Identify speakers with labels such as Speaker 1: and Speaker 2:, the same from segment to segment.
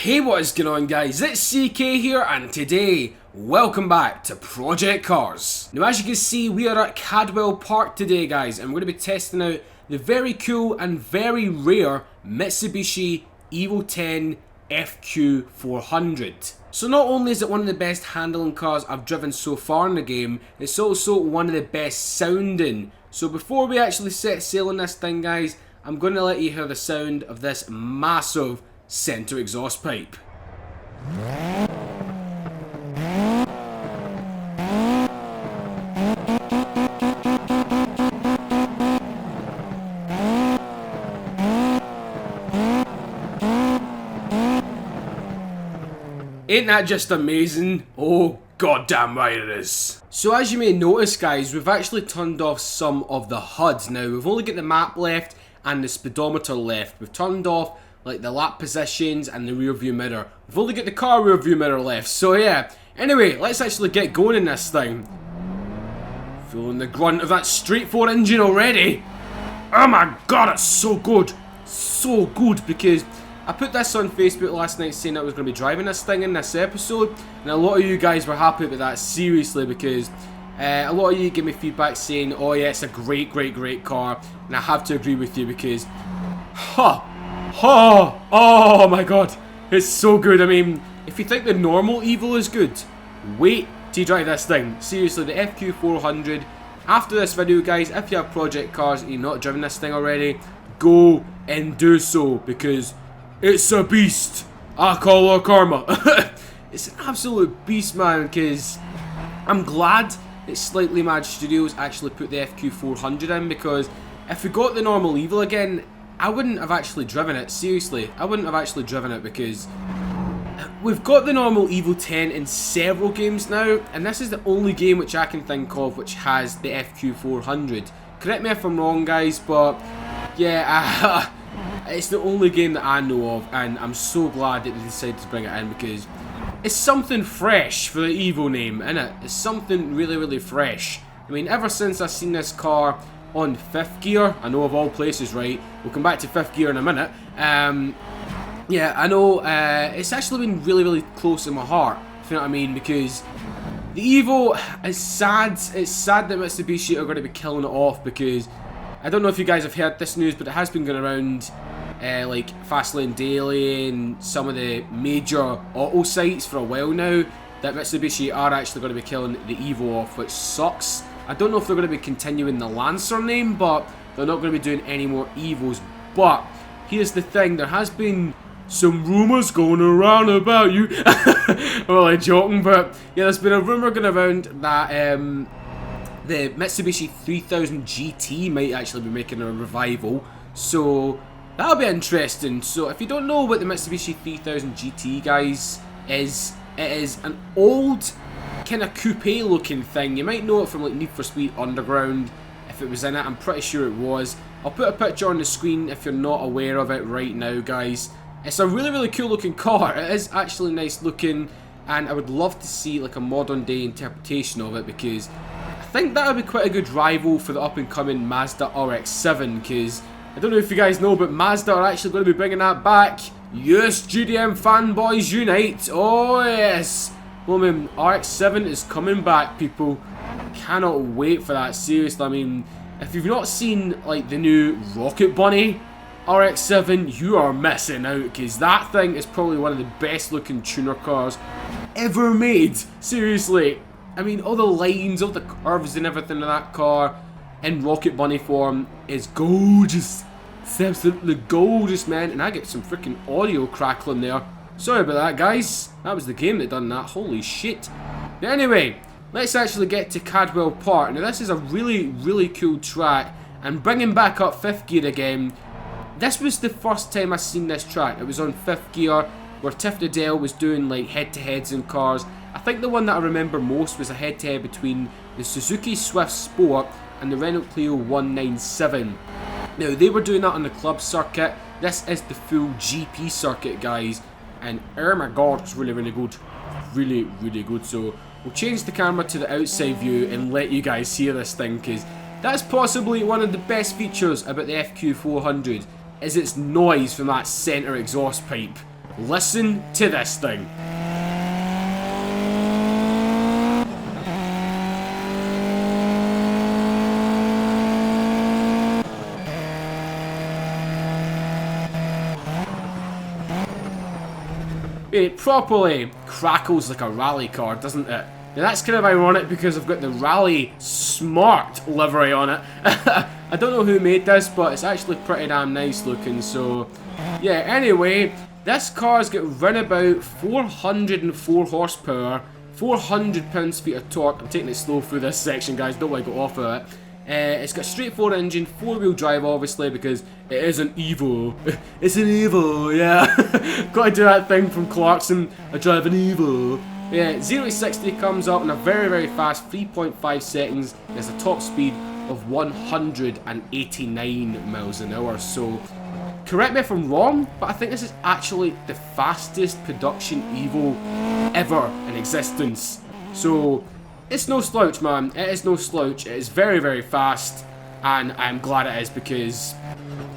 Speaker 1: Hey, what is going on guys, it's CK here and today, welcome back to Project Cars. Now as you can see, we are at Cadwell Park today guys, and we're going to be testing out the very cool and very rare Mitsubishi Evo 10 FQ400. So not only is it one of the best handling cars I've driven so far in the game, it's also one of the best sounding. So before we actually set sail on this thing guys, I'm going to let you hear the sound of this massive center exhaust pipe. Ain't that just amazing? Oh, goddamn right it is. So as you may notice guys, we've actually turned off some of the HUDs. Now we've only got the map left and the speedometer left. We've turned off like the lap positions and the rear view mirror. We've only got the car rear view mirror left, so yeah. Anyway, let's actually get going in this thing. Feeling the grunt of that Street 4 engine already. Oh my god, it's so good. So good, because I put this on Facebook last night saying I was going to be driving this thing in this episode, and a lot of you guys were happy with that, seriously, because a lot of you give me feedback saying, oh yeah, it's a great car, and I have to agree with you because, oh my god, it's so good. I mean, if you think the normal Evo is good, wait till you drive this thing. Seriously, the FQ400. After this video, guys, if you have project cars and you're not driving this thing already, go and do so, because it's a beast. I call her karma. It's an absolute beast, man, because I'm glad that Slightly Mad Studios actually put the FQ400 in, because if we got the normal Evo again, I wouldn't have actually driven it. Seriously, I wouldn't have actually driven it, because we've got the normal Evo 10 in several games now, and this is the only game which I can think of which has the FQ400. Correct me if I'm wrong guys, but yeah, it's the only game that I know of, and I'm so glad that they decided to bring it in, because it's something fresh for the Evo name, innit? It's something really fresh. I mean, ever since I've seen this car on 5th gear, I know of all places, right? We'll come back to 5th gear in a minute. Yeah, I know, it's actually been really close to my heart, if you know what I mean, because the Evo is sad. It's sad that Mitsubishi are going to be killing it off, because I don't know if you guys have heard this news, but it has been going around like Fastlane Daily and some of the major auto sites for a while now, that Mitsubishi are actually going to be killing the Evo off, which sucks. I don't know if they're going to be continuing the Lancer name, but they're not going to be doing any more Evos. But here's the thing, there has been some rumours going around about you. Well, I'm joking, but yeah, there's been a rumour going around that the Mitsubishi 3000 GT might actually be making a revival. So that'll be interesting. So if you don't know what the Mitsubishi 3000 GT, guys, is, it is an old kind of coupe looking thing. You might know it from like Need for Speed Underground if it was in it. I'm pretty sure it was. I'll put a picture on the screen if you're not aware of it right now, guys. It's a really cool looking car. It is actually nice looking, and I would love to see like a modern day interpretation of it, because I think that would be quite a good rival for the up and coming Mazda RX-7, because I don't know if you guys know, but Mazda are actually going to be bringing that back. Yes, GDM fanboys unite. Oh yes. Well, I mean, RX-7 is coming back, people. Cannot wait for that, seriously. I mean, if you've not seen, like, the new Rocket Bunny RX-7, you are missing out, because that thing is probably one of the best looking tuner cars ever made. Seriously. I mean, all the lines, all the curves and everything in that car in Rocket Bunny form is gorgeous. It's absolutely gorgeous, man. And I get some freaking audio crackling there. Sorry about that, guys. That was the game that done that. Holy shit. But anyway, let's actually get to Cadwell Park. Now, this is a really cool track. And bringing back up 5th gear again, this was the first time I seen this track. It was on 5th gear, where Tiff Dale was doing like head-to-heads in cars. I think the one that I remember most was a head-to-head between the Suzuki Swift Sport and the Renault Clio 197. Now, they were doing that on the club circuit. This is the full GP circuit, guys. And oh my god, it's really good. Really good. So we'll change the camera to the outside view and let you guys hear this thing, because that's possibly one of the best features about the FQ400, is its noise from that center exhaust pipe. Listen to this thing. It properly crackles like a rally car, doesn't it? Now that's kind of ironic because I've got the Rally Smart livery on it. I don't know who made this, but it's actually pretty damn nice looking, so yeah, anyway, this car's got round about 404 horsepower, 400 pounds-feet of torque. I'm taking it slow through this section, guys, don't want to go off of it. It's got a straight 4 engine, 4-wheel drive obviously because it is an Evo. It's an Evo, yeah. Gotta do that thing from Clarkson, I drive an Evo. Yeah, 0 to 60 comes up in a very, very fast 3.5 seconds. There's a top speed of 189 miles an hour. So, correct me if I'm wrong, but I think this is actually the fastest production Evo ever in existence. So, it's no slouch, man. It is no slouch. It is very, very fast, and I'm glad it is because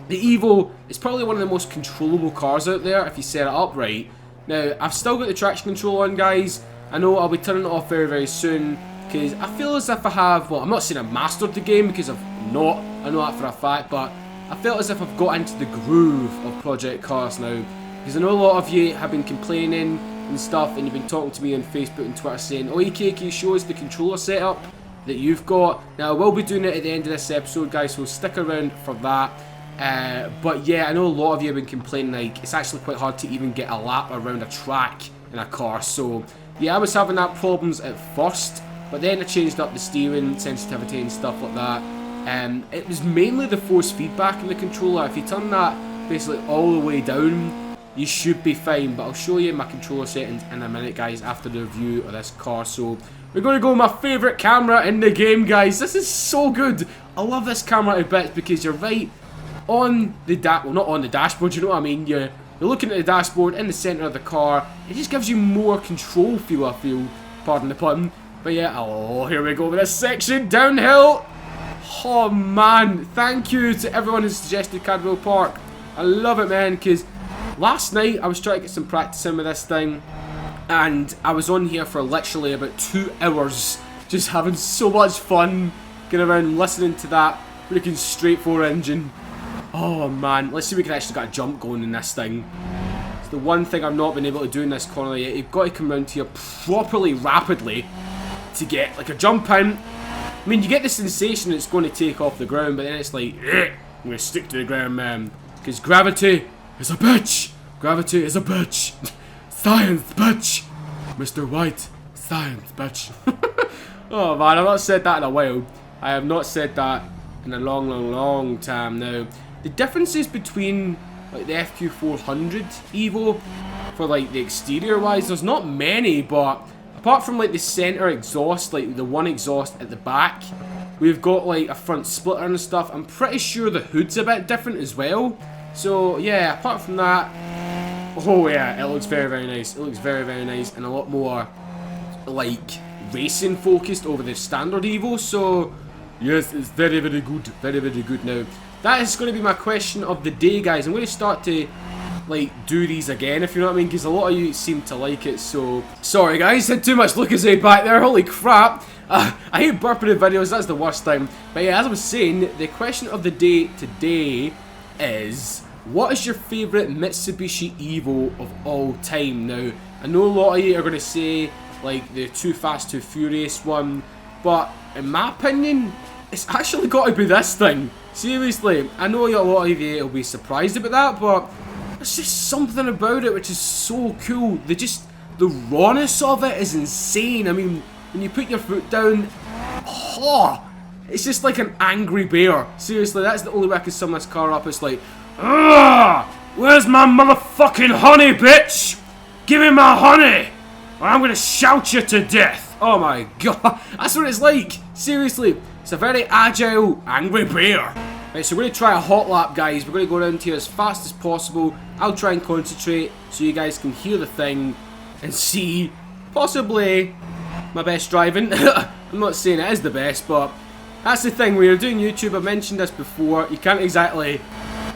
Speaker 1: the Evo is probably one of the most controllable cars out there if you set it up right. Now, I've still got the traction control on, guys. I know I'll be turning it off very, very soon because I feel as if I have, well, I'm not saying I've mastered the game because I've not, I know that for a fact, but I felt as if I've got into the groove of Project Cars now because I know a lot of you have been complaining and stuff, and you've been talking to me on Facebook and Twitter saying, oh, EK, can you show us the controller setup that you've got? Now, I will be doing it at the end of this episode, guys, so stick around for that. But yeah, I know a lot of you have been complaining, like, it's actually quite hard to even get a lap around a track in a car, so yeah, I was having that problems at first, but then I changed up the steering sensitivity and stuff like that. It was mainly the force feedback in the controller. If you turn that basically all the way down, you should be fine, but I'll show you my controller settings in a minute, guys, after the review of this car. So we're going to go with my favourite camera in the game, guys. This is so good. I love this camera to bits because you're right on the well, not on the dashboard, you know what I mean? You're looking at the dashboard in the centre of the car. It just gives you more control feel, I feel. Pardon the pun. But yeah, oh, here we go with this section. Downhill. Oh, man. Thank you to everyone who suggested Cadwell Park. I love it, man, because last night I was trying to get some practice in with this thing, and I was on here for literally about 2 hours, just having so much fun, going around listening to that freaking straight 4 engine. Oh man, let's see if we can actually get a jump going in this thing. It's the one thing I've not been able to do in this corner yet. You've got to come around here properly rapidly to get like a jump in. I mean, you get the sensation it's going to take off the ground, but then it's like, I'm going to stick to the ground, man, because gravity is a bitch! Gravity is a bitch! Science, bitch! Mr. White, science, bitch. Oh man, I've not said that in a while. I have not said that in a long, long, long time now. The differences between like the FQ400 Evo for like the exterior wise, there's not many, but apart from like the centre exhaust, like the one exhaust at the back, we've got like a front splitter and stuff. I'm pretty sure the hood's a bit different as well. So yeah, apart from that, oh yeah, it looks very, very nice. It looks very, very nice and a lot more like racing focused over the standard Evo. So yes, it's very, very good. Very, very good. Now, that is going to be my question of the day, guys. I'm going to start to like do these again, if you know what I mean, because a lot of you seem to like it. So sorry guys, had too much Lucasade back there, holy crap. I hate burping in videos, that's the worst time. But yeah, as I was saying, the question of the day today is, what is your favourite Mitsubishi Evo of all time? Now, I know a lot of you are going to say like the Too Fast Too Furious one, but in my opinion, it's actually got to be this thing. Seriously, I know a lot of you will be surprised about that, but there's just something about it which is so cool. The rawness of it is insane. I mean, when you put your foot down, oh, it's just like an angry bear. Seriously, that's the only way I can sum this car up. It's like, ugh, where's my motherfucking honey, bitch? Give me my honey, or I'm gonna shout you to death. Oh my god, that's what it's like. Seriously, it's a very agile, angry bear. Right, so we're going to try a hot lap, guys. We're going to go around here as fast as possible. I'll try and concentrate so you guys can hear the thing and see, possibly, my best driving. I'm not saying it is the best, but that's the thing. When you're doing YouTube, I've mentioned this before, you can't exactly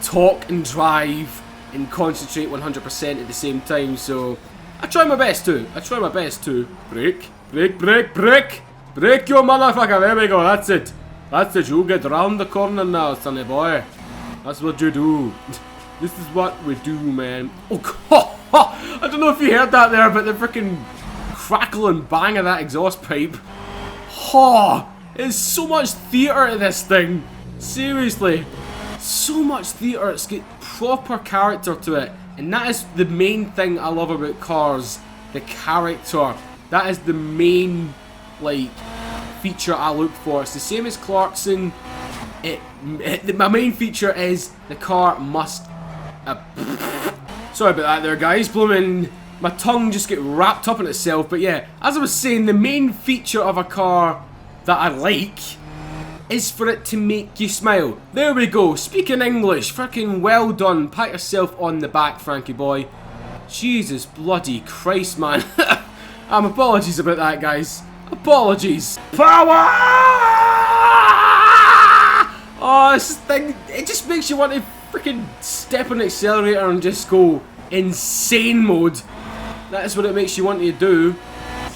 Speaker 1: talk and drive and concentrate 100% at the same time. So I try my best to. Brake, brake, brake, brake. Brake, you motherfucker. There we go. That's it. That's it. You get round the corner now, sonny boy. That's what you do. This is what we do, man. Oh, God. I don't know if you heard that there, but the freaking crackle and bang of that exhaust pipe. Oh, there's so much theatre to this thing. Seriously. So much theatre. It's got proper character to it. And that is the main thing I love about cars. The character. That is the main, like, feature I look for. It's the same as Clarkson. My main feature is the car must... sorry about that there, guys. Blooming, my tongue just get wrapped up in itself. But yeah, as I was saying, the main feature of a car that I like is for it to make you smile. There we go. Speaking English. Freaking well done. Pat yourself on the back, Frankie boy. Jesus bloody Christ, man. Apologies about that, guys. Apologies. Power! Oh, this thing, it just makes you want to freaking step on the accelerator and just go insane mode. That is what it makes you want to do.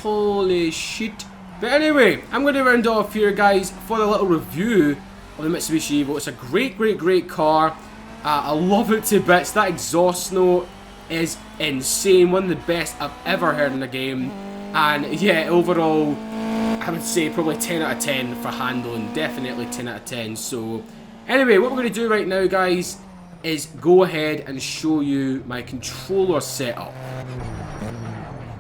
Speaker 1: Holy shit. But anyway, I'm going to round off here, guys, for a little review of the Mitsubishi Evo. It's a great car. I love it to bits. That exhaust note is insane. One of the best I've ever heard in a game. And yeah, overall, I would say probably 10 out of 10 for handling. Definitely 10 out of 10. So anyway, what we're going to do right now, guys, is go ahead and show you my controller setup.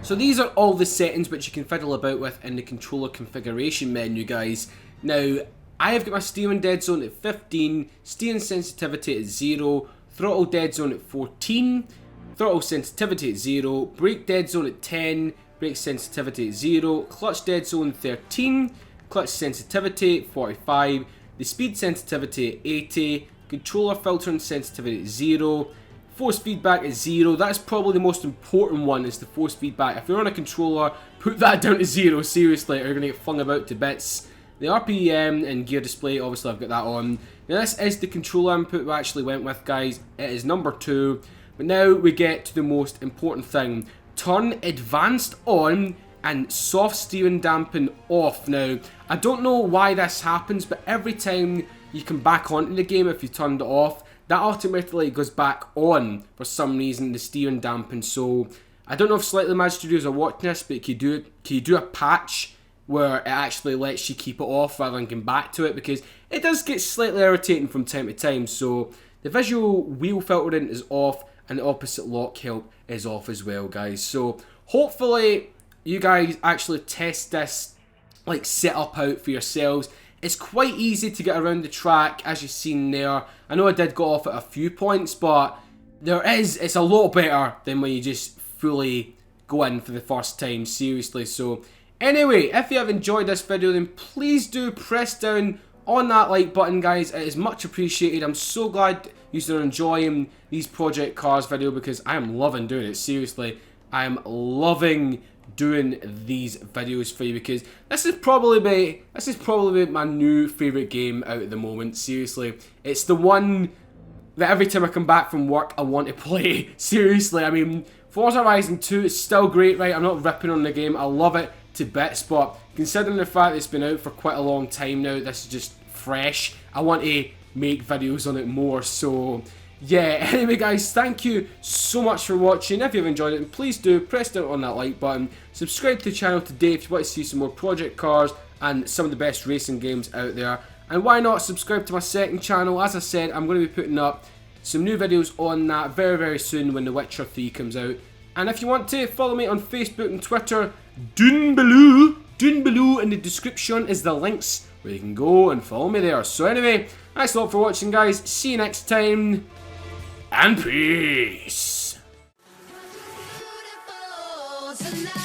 Speaker 1: So these are all the settings which you can fiddle about with in the controller configuration menu, guys. Now, I have got my steering dead zone at 15, steering sensitivity at 0, throttle dead zone at 14, throttle sensitivity at 0, brake dead zone at 10, brake sensitivity at 0, clutch dead zone 13, clutch sensitivity 45, the speed sensitivity at 80, controller filtering sensitivity at 0, force feedback at 0. That's probably the most important one, is the force feedback. If you're on a controller, put that down to 0, seriously, or you're going to get flung about to bits. The RPM and gear display, obviously I've got that on. Now this is the controller input we actually went with, guys. It is number 2. But now we get to the most important thing. Turn advanced on and soft steering dampen off. Now, I don't know why this happens, but every time you come back onto the game, if you turned it off, that automatically goes back on for some reason, the steering dampen. So I don't know if Slightly Mad Studios are watching this, but can you do a patch where it actually lets you keep it off rather than come back to it, because it does get slightly irritating from time to time. So the visual wheel filtering is off and the opposite lock help is off as well, guys. So hopefully you guys actually test this like setup out for yourselves. It's quite easy to get around the track, as you've seen there. I know I did go off at a few points, but it's a lot better than when you just fully go in for the first time, seriously. So anyway, if you have enjoyed this video, then please do press down on that like button, guys. It is much appreciated. I'm so glad you're enjoying these project cars video, because I am loving doing it, seriously. I am loving doing these videos for you, because this is probably my new favourite game out at the moment, seriously. It's the one that every time I come back from work I want to play, seriously. I mean, Forza Horizon 2 is still great, right? I'm not ripping on the game, I love it to bits, but considering the fact that it's been out for quite a long time now, this is just fresh. I want to make videos on it more, so yeah. Anyway, guys, thank you so much for watching. If you've enjoyed it, please do press down on that like button. Subscribe to the channel today if you want to see some more project cars and some of the best racing games out there. And why not subscribe to my second channel? As I said, I'm going to be putting up some new videos on that very soon when The Witcher 3 comes out. And if you want to, follow me on Facebook and Twitter. Down below in the description is the links where you can go and follow me there. So anyway, thanks a lot for watching, guys. See you next time. And peace. Beautiful tonight.